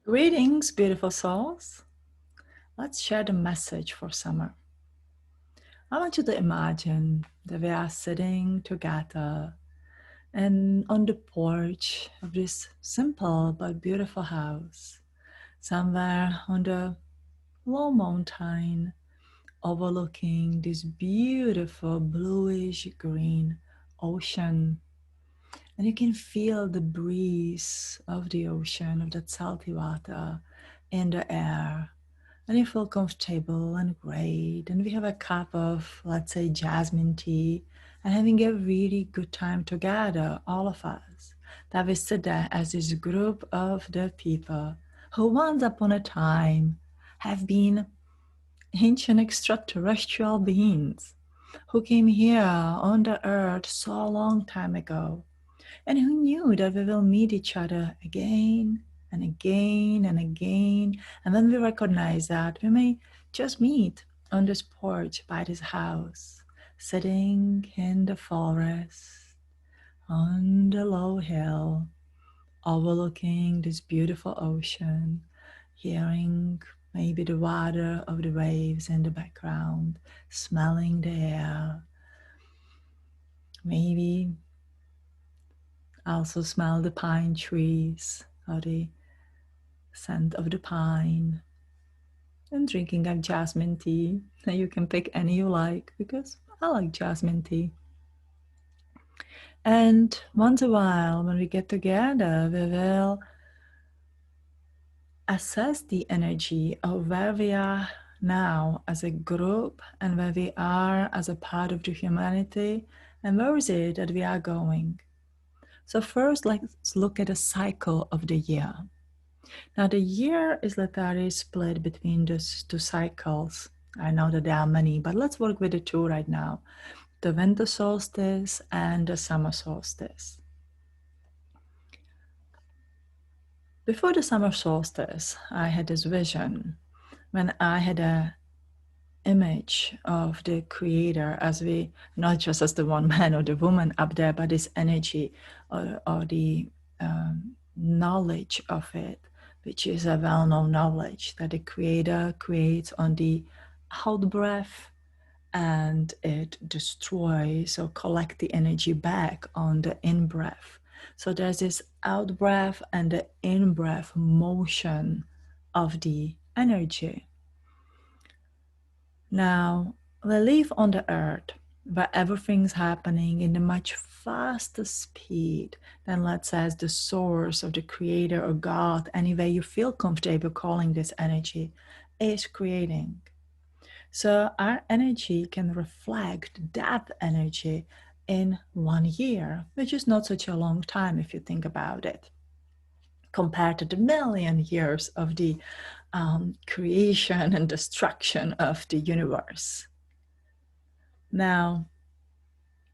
Greetings, beautiful souls. Let's share the message for summer. I want you to imagine that we are sitting together and on the porch of this simple but beautiful house, somewhere on the low mountain, overlooking this beautiful bluish green ocean. And you can feel the breeze of the ocean, of that salty water in the air. And you feel comfortable and great. And we have a cup of, let's say, jasmine tea and having a really good time together, all of us. That we sit there as this group of the people who once upon a time have been ancient extraterrestrial beings who came here on the earth so long time ago, and who knew that we will meet each other again and again and again. And when we recognize that, we may just meet on this porch by this house, sitting in the forest on the low hill, overlooking this beautiful ocean, hearing maybe the water of the waves in the background, smelling the air, maybe also smell the pine trees or the scent of the pine, and drinking a jasmine tea. You can pick any you like because I like jasmine tea. And once a while, when we get together, we will assess the energy of where we are now as a group and where we are as a part of the humanity, and where is it that we are going. So first, let's look at the cycle of the year. Now, the year is literally split between those two cycles. I know that there are many, but let's work with the two right now. The winter solstice and the summer solstice. Before the summer solstice, I had this vision when I had a image of the creator as we, not just as the one man or the woman up there, but this energy or the knowledge of it, which is a well-known knowledge that the creator creates on the out breath and it destroys or collect the energy back on the in breath. So there's this out breath and the in breath motion of the energy. Now, we live on the earth where everything's happening in a much faster speed than, let's say, the source of the creator or God, any way you feel comfortable calling this energy, is creating. So our energy can reflect that energy in 1 year, which is not such a long time if you think about it, compared to the million years of the creation and destruction of the universe. Now,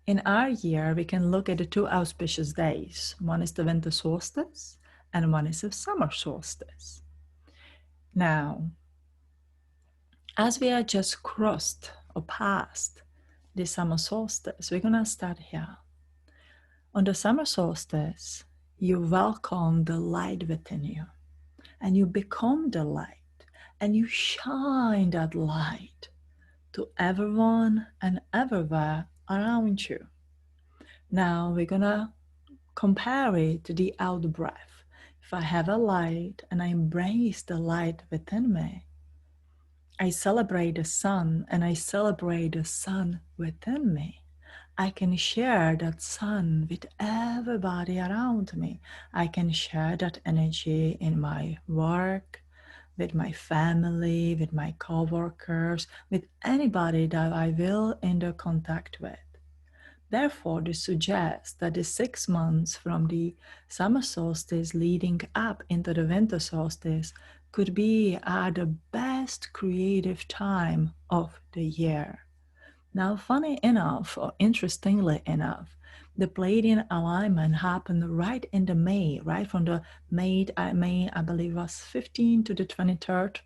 in our year, we can look at the two auspicious days. One is the winter solstice and one is the summer solstice. Now, as we are just crossed or passed the summer solstice, we're going to start here. On the summer solstice, you welcome the light within you and you become the light and you shine that light to everyone and everywhere around you. Now we're going to compare it to the out breath. If I have a light and I embrace the light within me, I celebrate the sun and I celebrate the sun within me. I can share that sun with everybody around me. I can share that energy in my work, with my family, with my coworkers, with anybody that I will enter contact with. Therefore, this suggests that the 6 months from the summer solstice leading up into the winter solstice could be the best creative time of the year. Now, funny enough, or interestingly enough, the Pleiadian alignment happened right in the May, right from the May, I believe was 15 to the 23rd.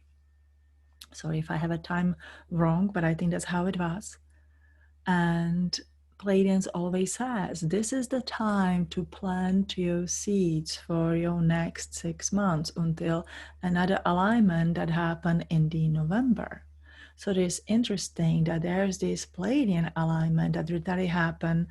Sorry if I have a time wrong, but I think that's how it was. And Pleiadians always says this is the time to plant your seeds for your next 6 months until another alignment that happened in the November. So it is interesting that there's this Pleiadian alignment that literally happen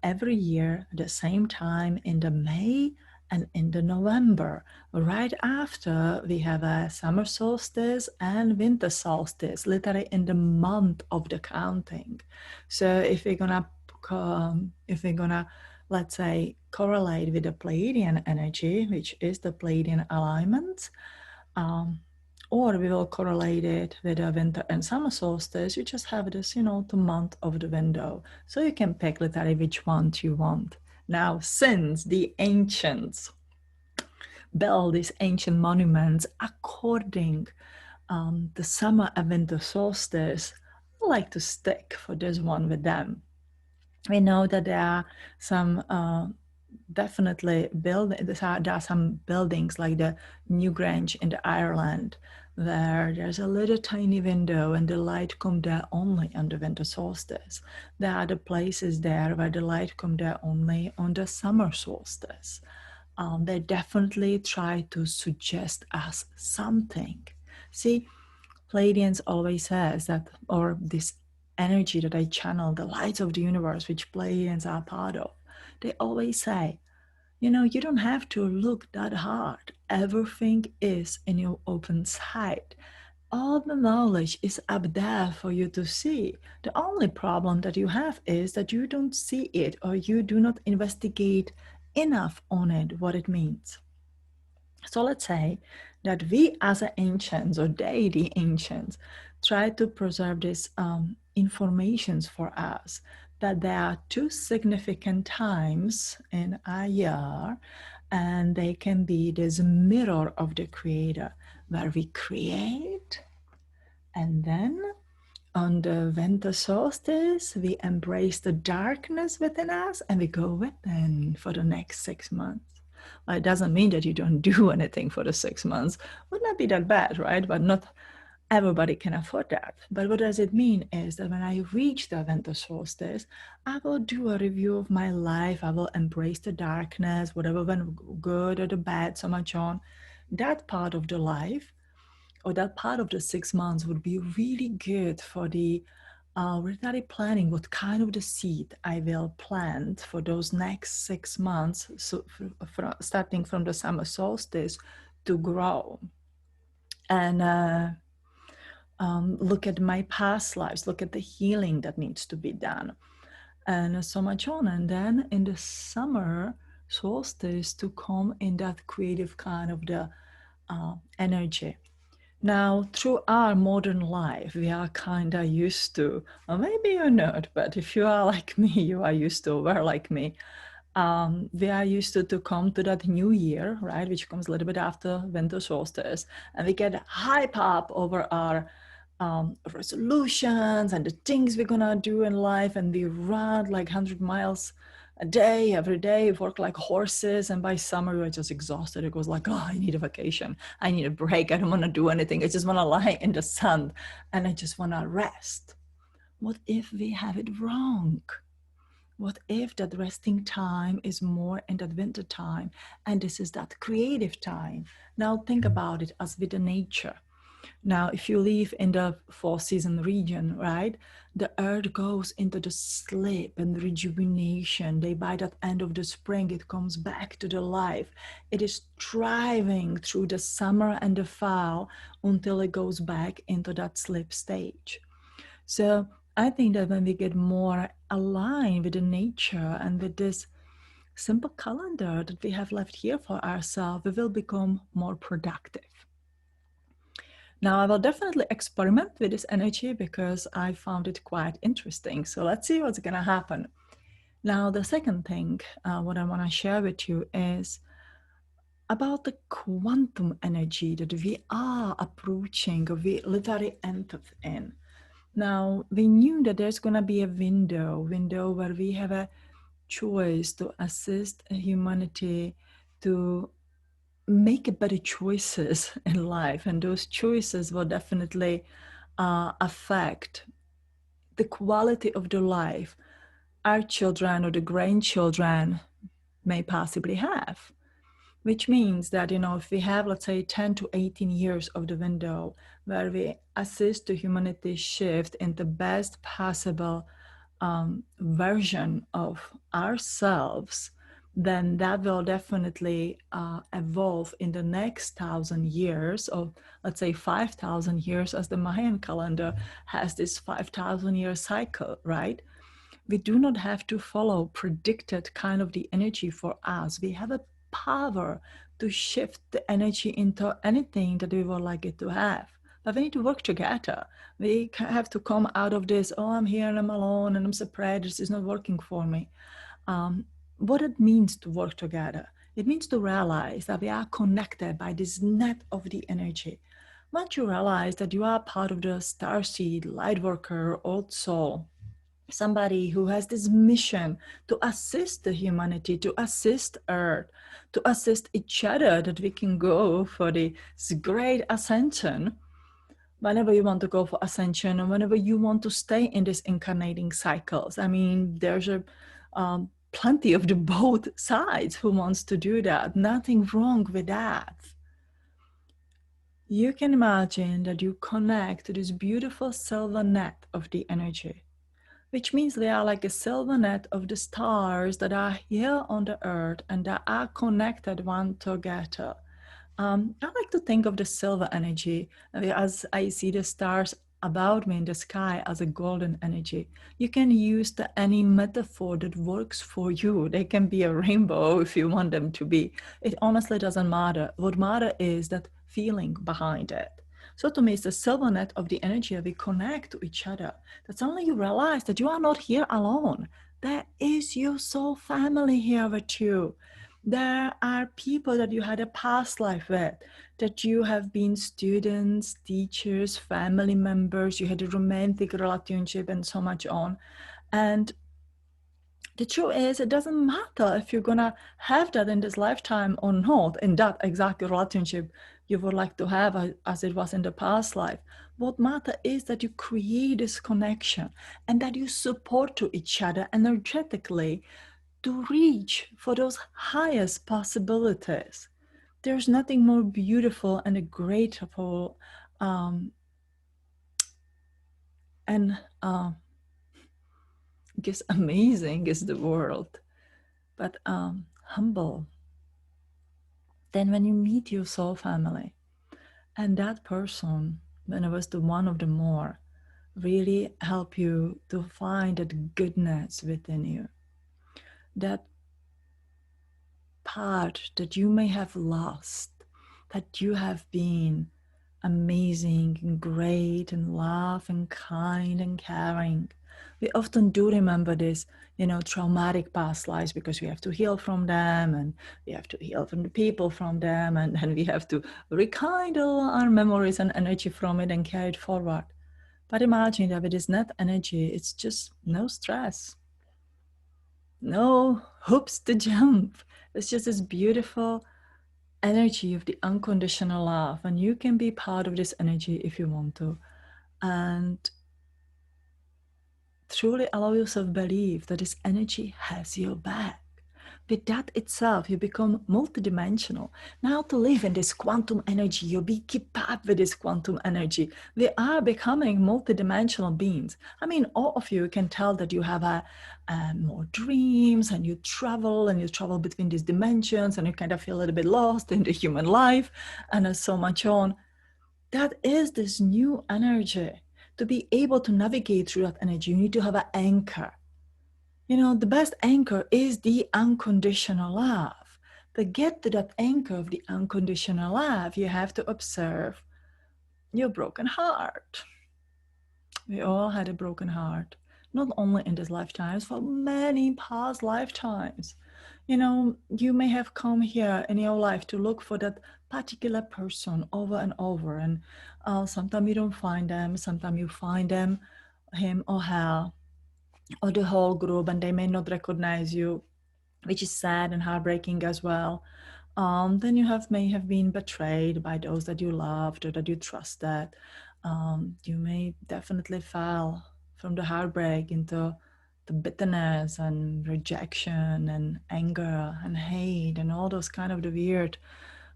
every year at the same time in the May and in the November, right after we have a summer solstice and winter solstice, literally in the month of the counting. So if we're gonna let's say correlate with the Pleiadian energy, which is the Pleiadian alignment, or we will correlate it with the winter and summer solstice. You just have this, the month of the window. So you can pick literally which one you want. Now, since the ancients built these ancient monuments according the summer and winter solstice, I like to stick for this one with them. We know that there are some definitely there are some buildings like the Newgrange in Ireland where there's a little tiny window and the light come there only on the winter solstice. There are the places there where the light come there only on the summer solstice. They definitely try to suggest us something. See, Pleiadians always says that, or this energy that I channel, the lights of the universe, which Pleiadians are part of, they always say, you don't have to look that hard. Everything is in your open sight. All the knowledge is up there for you to see. The only problem that you have is that you don't see it or you do not investigate enough on it, what it means. So let's say that we as ancients or they, the ancients, try to preserve this informations for us, that there are two significant times in a year, and they can be this mirror of the creator where we create, and then on the winter solstice, we embrace the darkness within us and we go within for the next 6 months. Well, it doesn't mean that you don't do anything for the 6 months. Would not be that bad, right? But not everybody can afford that. But what does it mean is that when I reach the winter solstice, I will do a review of my life. I will embrace the darkness, whatever went good or the bad, so much on. That part of the life or that part of the 6 months would be really good for the really planning what kind of the seed I will plant for those next 6 months, so starting from the summer solstice to grow. And look at my past lives, look at the healing that needs to be done, and so much on. And then in the summer solstice to come in that creative kind of the energy. Now, through our modern life, we are kind of used to, or maybe you're not, but if you are like me, you are used to, we're like me, we are used to come to that new year, right, which comes a little bit after winter solstice, and we get hype up over our resolutions and the things we're gonna do in life, and we run like 100 miles a day, every day, work like horses, and by summer we're just exhausted. It goes like, oh, I need a vacation, I need a break, I don't want to do anything, I just want to lie in the sun and I just want to rest. What if we have it wrong? What if that resting time is more in that winter time and this is that creative time? Now think about it as with the nature. Now, if you live in the four-season region, right, the earth goes into the sleep and rejuvenation. By that end of the spring, it comes back to the life. It is thriving through the summer and the fall until it goes back into that sleep stage. So I think that when we get more aligned with the nature and with this simple calendar that we have left here for ourselves, we will become more productive. Now, I will definitely experiment with this energy because I found it quite interesting. So let's see what's going to happen. Now, the second thing what I want to share with you is about the quantum energy that we are approaching, or we literally entered in. Now, we knew that there's going to be a window where we have a choice to assist humanity to make better choices in life, and those choices will definitely affect the quality of the life our children or the grandchildren may possibly have. Which means that, if we have, let's say, 10 to 18 years of the window where we assist the humanity shift in the best possible version of ourselves, then that will definitely evolve in the next 1,000 years, or let's say 5,000 years, as the Mayan calendar has this 5,000 year cycle, right? We do not have to follow predicted kind of the energy for us. We have a power to shift the energy into anything that we would like it to have. But we need to work together. We have to come out of this, oh, I'm here and I'm alone and I'm separate, this is not working for me. What it means to work together, it means to realize that we are connected by this net of the energy. Once you realize that you are part of the starseed, light worker, old soul, somebody who has this mission to assist the humanity, to assist Earth, to assist each other, that we can go for this great ascension. Whenever you want to go for ascension, and whenever you want to stay in these incarnating cycles, I mean, there's plenty of the both sides who wants to do that. Nothing wrong with that. You can imagine that you connect to this beautiful silver net of the energy, which means they are like a silver net of the stars that are here on the earth and that are connected one together. I like to think of the silver energy as I see the stars about me in the sky as a golden energy. You can use any metaphor that works for you. They can be a rainbow if you want them to be. It honestly doesn't matter. What matters is that feeling behind it. So to me, it's the silver net of the energy that we connect to each other. That suddenly you realize that you are not here alone. There is your soul family here with you. There are people that you had a past life with, that you have been students, teachers, family members, you had a romantic relationship and so much on. And the truth is, it doesn't matter if you're gonna have that in this lifetime or not, in that exact relationship you would like to have as it was in the past life. What matters is that you create this connection and that you support to each other energetically to reach for those highest possibilities. There's nothing more beautiful and grateful and I guess amazing is the world, but humble. Then when you meet your soul family, and that person, when it was the one of the more, really help you to find that goodness within you, that part that you may have lost, that you have been amazing and great and love and kind and caring. We often do remember this, traumatic past lives because we have to heal from them and we have to heal from the people from them, and then we have to rekindle our memories and energy from it and carry it forward. But imagine that with this net energy, it's just no stress, no hoops to jump. It's just this beautiful energy of the unconditional love, and you can be part of this energy if you want to, and truly allow yourself believe that this energy has your back. With that itself, you become multidimensional. Now to live in this quantum energy, you keep up with this quantum energy. We are becoming multidimensional beings. I mean, all of you can tell that you have more dreams and you travel between these dimensions and you kind of feel a little bit lost in the human life and so much on. That is this new energy. To be able to navigate through that energy, you need to have an anchor. The best anchor is the unconditional love. To get to that anchor of the unconditional love, you have to observe your broken heart. We all had a broken heart, not only in this lifetime, for many past lifetimes. You may have come here in your life to look for that particular person over and over, and sometimes you don't find them, sometimes you find them, him or her, or the whole group, and they may not recognize you, which is sad and heartbreaking as well. Then you may have been betrayed by those that you loved or that you trusted. You may definitely fall from the heartbreak into the bitterness and rejection and anger and hate and all those kind of the weird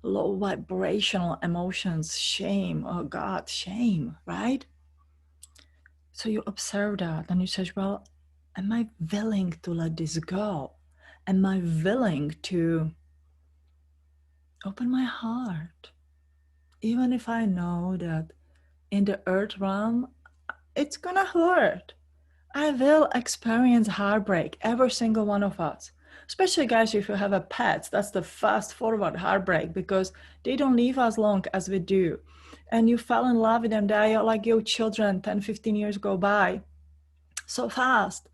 low vibrational emotions, shame, oh God, shame, right? So you observe that and you say, well, am I willing to let this go? Am I willing to open my heart? Even if I know that in the earth realm, it's gonna hurt. I will experience heartbreak, every single one of us. Especially, guys, if you have a pet, that's the fast forward heartbreak because they don't live as long as we do. And you fell in love with them, they are like your children, 10, 15 years go by so fast.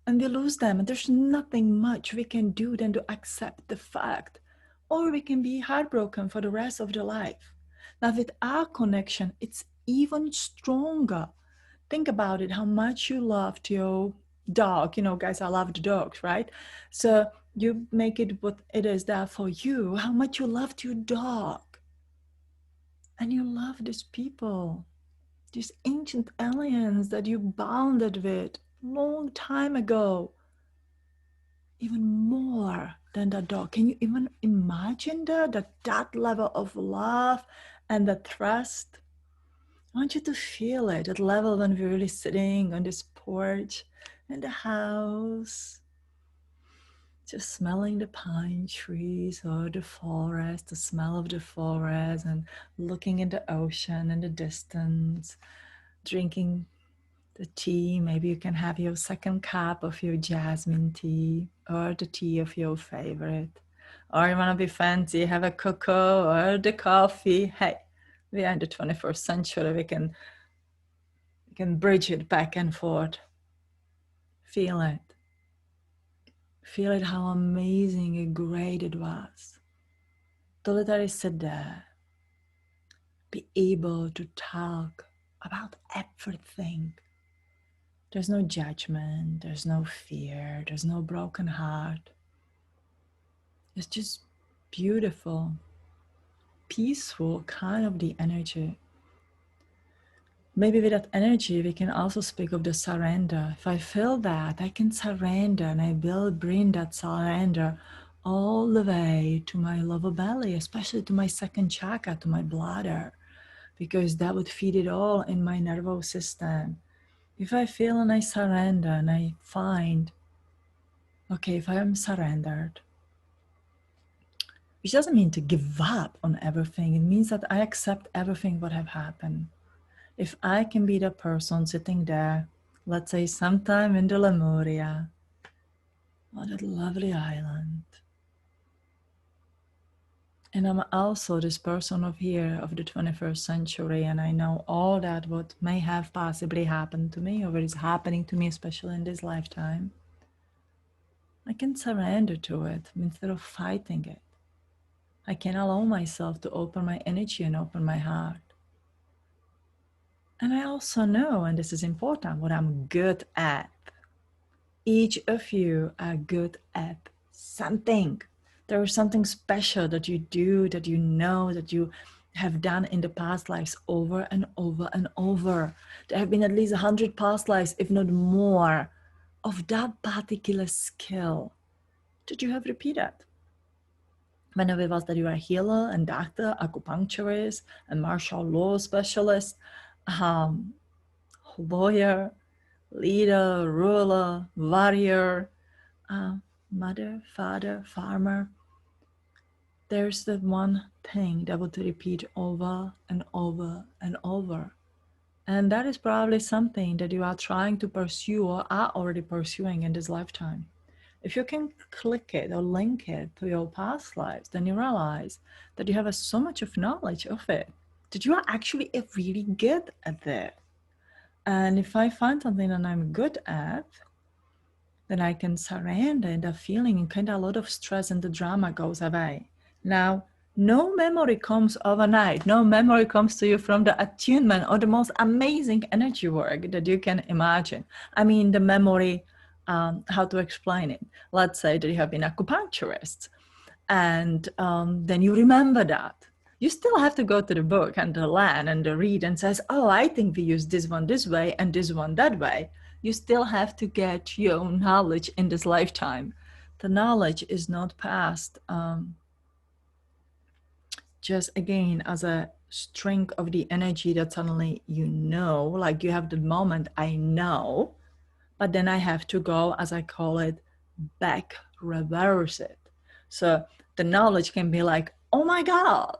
And we lose them, and there's nothing much we can do than to accept the fact. Or we can be heartbroken for the rest of the life. Now, with our connection, it's even stronger. Think about it, how much you loved your dog. You know, guys, I love the dogs, right? So you make it what it is there for you, how much you loved your dog. And you love these people, these ancient aliens that you bonded with long time ago, even more than the dog. Can you even imagine that level of love and the trust? I want you to feel it, that level when we're really sitting on this porch in the house, just smelling the pine trees or the forest, the smell of the forest, and looking at the ocean in the distance, drinking the tea. Maybe you can have your second cup of your jasmine tea or the tea of your favorite. Or you want to be fancy, have a cocoa or the coffee. Hey, we are in the 21st century. We can bridge it back and forth. Feel it. Feel it, how amazing and great it was. To literally sit there, be able to talk about everything. There's no judgment, there's no fear, there's no broken heart. It's just beautiful, peaceful kind of the energy. Maybe with that energy, we can also speak of the surrender. If I feel that, I can surrender, and I will bring that surrender all the way to my lower belly, especially to my second chakra, to my bladder, because that would feed it all in my nervous system. If I feel and I surrender and I find, okay, if I am surrendered, which doesn't mean to give up on everything. It means that I accept everything what have happened. If I can be the person sitting there, let's say sometime in the Lemuria, on that lovely island, and I'm also this person of here of the 21st century, and I know all that what may have possibly happened to me or what is happening to me, especially in this lifetime, I can surrender to it instead of fighting it. I can allow myself to open my energy and open my heart. And I also know, and this is important, what I'm good at. Each of you are good at something. There is something special that you do, that you know, that you have done in the past lives over and over and over. There have been at least 100 past lives, if not more, of that particular skill that you have repeated. Whenever it was that you are a healer and doctor, acupuncturist, and martial law specialist, lawyer, leader, ruler, warrior, mother, father, farmer, there's that one thing that would repeat over and over and over. And that is probably something that you are trying to pursue or are already pursuing in this lifetime. If you can click it or link it to your past lives, then you realize that you have so much of knowledge of it, that you are actually really good at it. And if I find something that I'm good at, then I can surrender in the feeling, and kind of a lot of stress and the drama goes away. Now, no memory comes overnight. No memory comes to you from the attunement or the most amazing energy work that you can imagine. I mean, the memory, how to explain it? Let's say that you have been an acupuncturist, and then you remember that. You still have to go to the book and the learn and the read and says, oh, I think we use this one this way and this one that way. You still have to get your own knowledge in this lifetime. The knowledge is not passed just again as a string of the energy that suddenly you know, like you have the moment, I know, but then I have to go, as I call it, back, reverse it. So the knowledge can be like, oh my God,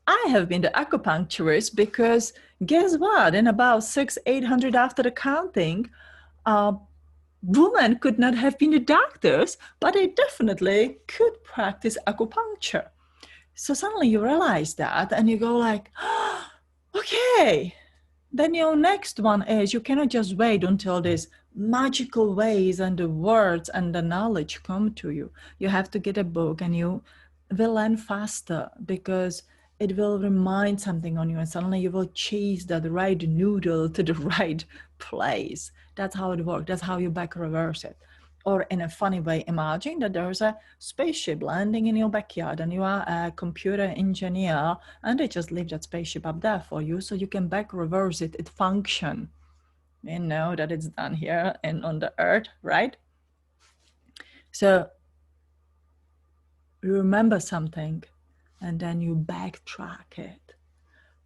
I have been the acupuncturist because guess what? In about 800 after the counting, women could not have been the doctors, but they definitely could practice acupuncture. So suddenly you realize that and you go like, oh, okay. Then your next one is you cannot just wait until these magical ways and the words and the knowledge come to you. You have to get a book and you will learn faster because it will remind something on you and suddenly you will chase that right noodle to the right place. That's how it works. That's how you back reverse it. Or in a funny way, imagine that there's a spaceship landing in your backyard and you are a computer engineer and they just leave that spaceship up there for you so you can back reverse it. It function. You know that it's done here and on the earth, right? So you remember something and then you backtrack it.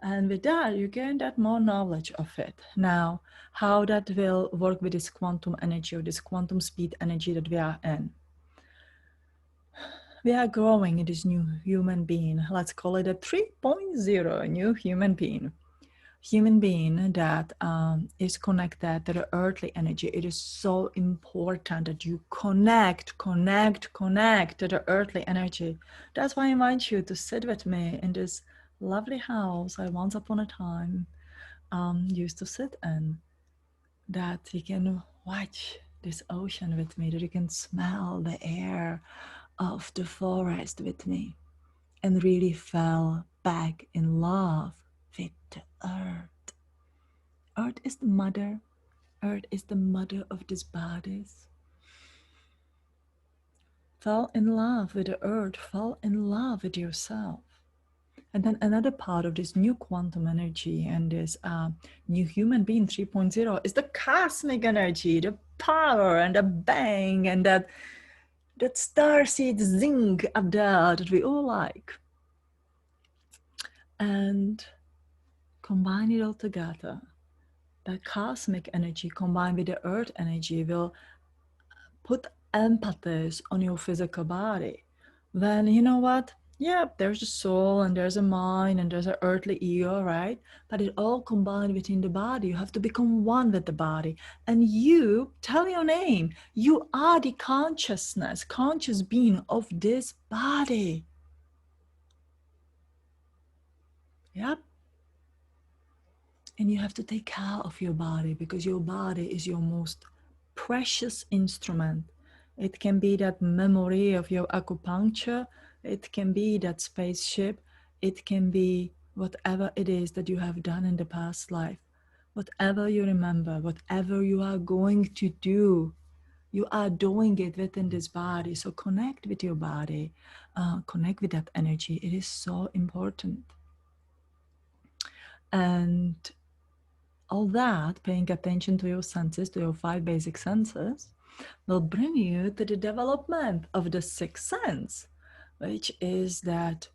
And with that, you gain that more knowledge of it. Now, how that will work with this quantum energy or this quantum speed energy that we are in. We are growing in this new human being. Let's call it a 3.0 new human being. Human being that is connected to the earthly energy. It is so important that you connect to the earthly energy. That's why I invite you to sit with me in this lovely house I once upon a time used to sit in, that you can watch this ocean with me, that you can smell the air of the forest with me and really fell back in love with the earth. Earth is the mother. Earth is the mother of these bodies. Fall in love with the earth. Fall in love with yourself. And then another part of this new quantum energy and this new human being 3.0 is the cosmic energy, the power and the bang and that starseed zing up there that we all like. And combine it all together. That cosmic energy combined with the earth energy will put emphasis on your physical body. Then you know what? Yeah, there's a soul and there's a mind and there's an earthly ego, right? But it all combined within the body. You have to become one with the body. And you, tell your name. You are the consciousness, conscious being of this body. Yep. And you have to take care of your body because your body is your most precious instrument. It can be that memory of your acupuncture. It can be that spaceship. It can be whatever it is that you have done in the past life. Whatever you remember, whatever you are going to do, you are doing it within this body. So connect with your body, connect with that energy. It is so important. And all that, paying attention to your senses, to your 5 basic senses, will bring you to the development of the 6th sense, which is that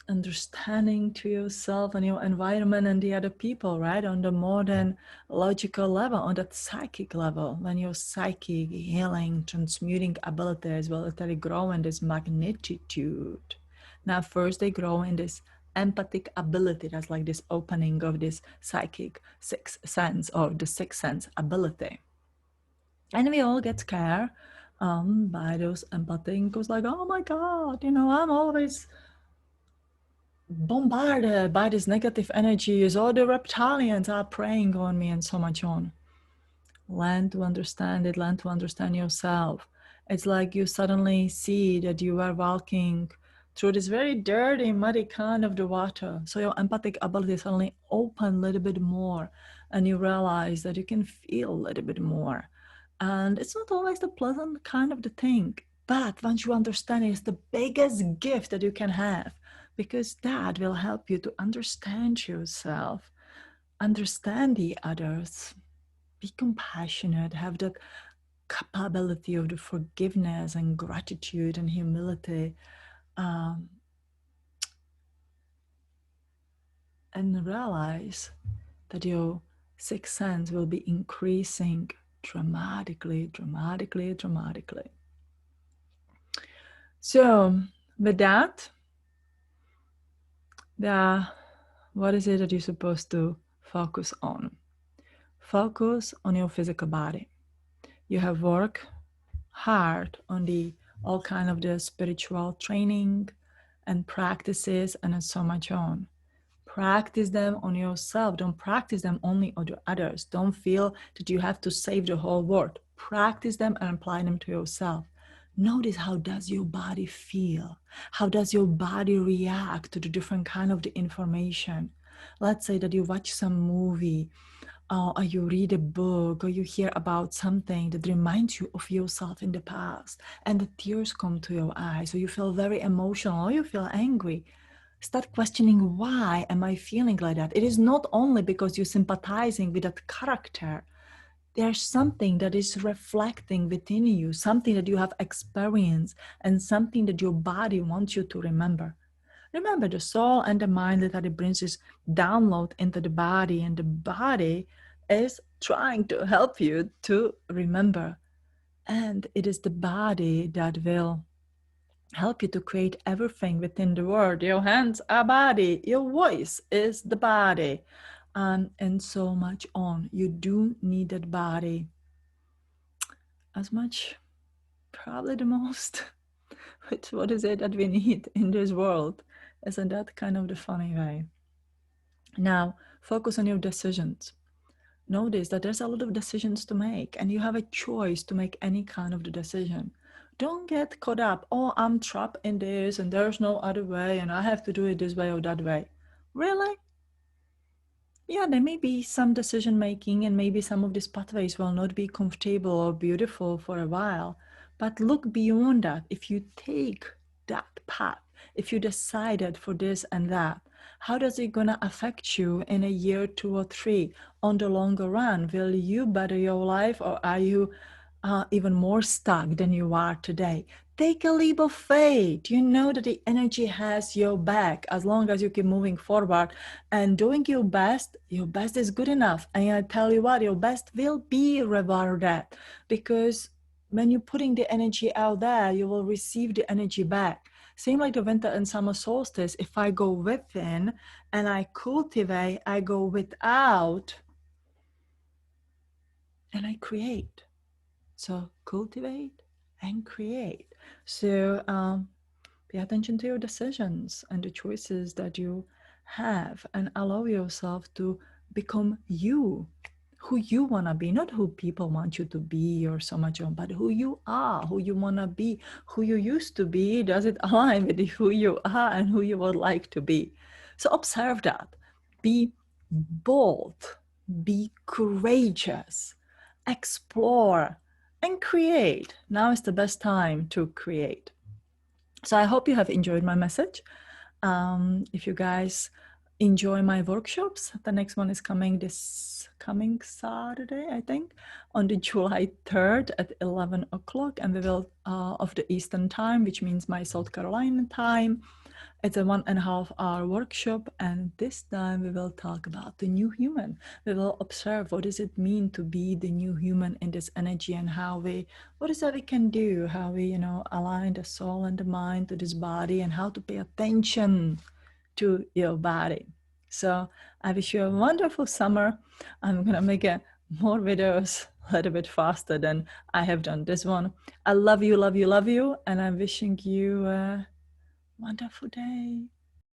understanding to yourself and your environment and the other people, right? On the more than logical level, on that psychic level, when your psychic healing, transmuting abilities will literally grow in this magnitude. Now, first they grow in this empathic ability. That's like this opening of this psychic 6th sense or the 6th sense ability. And we all get scared by those empathy. It goes like, oh my God, you know, I'm always bombarded by this negative energies. All the reptilians are preying on me and so much on. Learn to understand it, learn to understand yourself. It's like you suddenly see that you are walking through this very dirty, muddy kind of the water. So your empathic ability suddenly open a little bit more and you realize that you can feel a little bit more. And it's not always the pleasant kind of the thing, but once you understand it, it's the biggest gift that you can have because that will help you to understand yourself, understand the others, Be compassionate, have the capability of the forgiveness and gratitude and humility, and realize that your sixth sense will be increasing dramatically, dramatically, dramatically. So with that, what is it that you're supposed to focus on? Focus on your physical body. You have worked hard on the all kind of the spiritual training and practices and so much on. Practice them on yourself. Don't practice them only on the others. Don't feel that you have to save the whole world. Practice them and apply them to yourself. Notice how does your body feel? How does your body react to the different kind of the information? Let's say that you watch some movie, or you read a book, or you hear about something that reminds you of yourself in the past, and the tears come to your eyes, or you feel very emotional, or you feel angry. Start questioning, why am I feeling like that? It is not only because you're sympathizing with that character. There's something that is reflecting within you, something that you have experienced, and something that your body wants you to remember. Remember, the soul and the mind that it brings this download into the body, and the body is trying to help you to remember. And it is the body that will help you to create everything within the world. Your hands are body, your voice is the body, and so much on. You do need that body as much, probably the most. Which, what is it that we need in this world? Isn't that kind of the funny way? Now, focus on your decisions. Notice that there's a lot of decisions to make, and you have a choice to make any kind of the decision. Don't get caught up, oh, I'm trapped in this and there's no other way and I have to do it this way or that way. Really? Yeah, there may be some decision making, and maybe some of these pathways will not be comfortable or beautiful for a while. But look beyond that. If you take that path, if you decided for this and that, how does it gonna affect you in a year, 2 or 3, on the longer run? Will you better your life, or are you even more stuck than you are today? Take a leap of faith. You know that the energy has your back as long as you keep moving forward and doing your best. Your best is good enough. And I tell you what, your best will be rewarded, because when you're putting the energy out there, you will receive the energy back. Same like the winter and summer solstice. If I go within and I cultivate, I go without and I create. So cultivate and create. So pay attention to your decisions and the choices that you have, and allow yourself to become you, who you want to be, not who people want you to be or so much on, but who you are, who you want to be, who you used to be. Does it align with who you are and who you would like to be? So observe that. Be bold, be courageous, explore, and create. Now is the best time to create. So I hope you have enjoyed my message. If you guys enjoy my workshops, the next one is coming this coming Saturday, I think, on the July 3rd at 11 o'clock, and we will of the Eastern time, which means my South Carolina time. It's a 1.5 hour workshop, and this time we will talk about the new human. We will observe what does it mean to be the new human in this energy, and what is that we can do, how we, align the soul and the mind to this body, and how to pay attention to your body. So I wish you a wonderful summer. I'm gonna make more videos a little bit faster than I have done this one. I love you, love you, love you, and I'm wishing you wonderful day.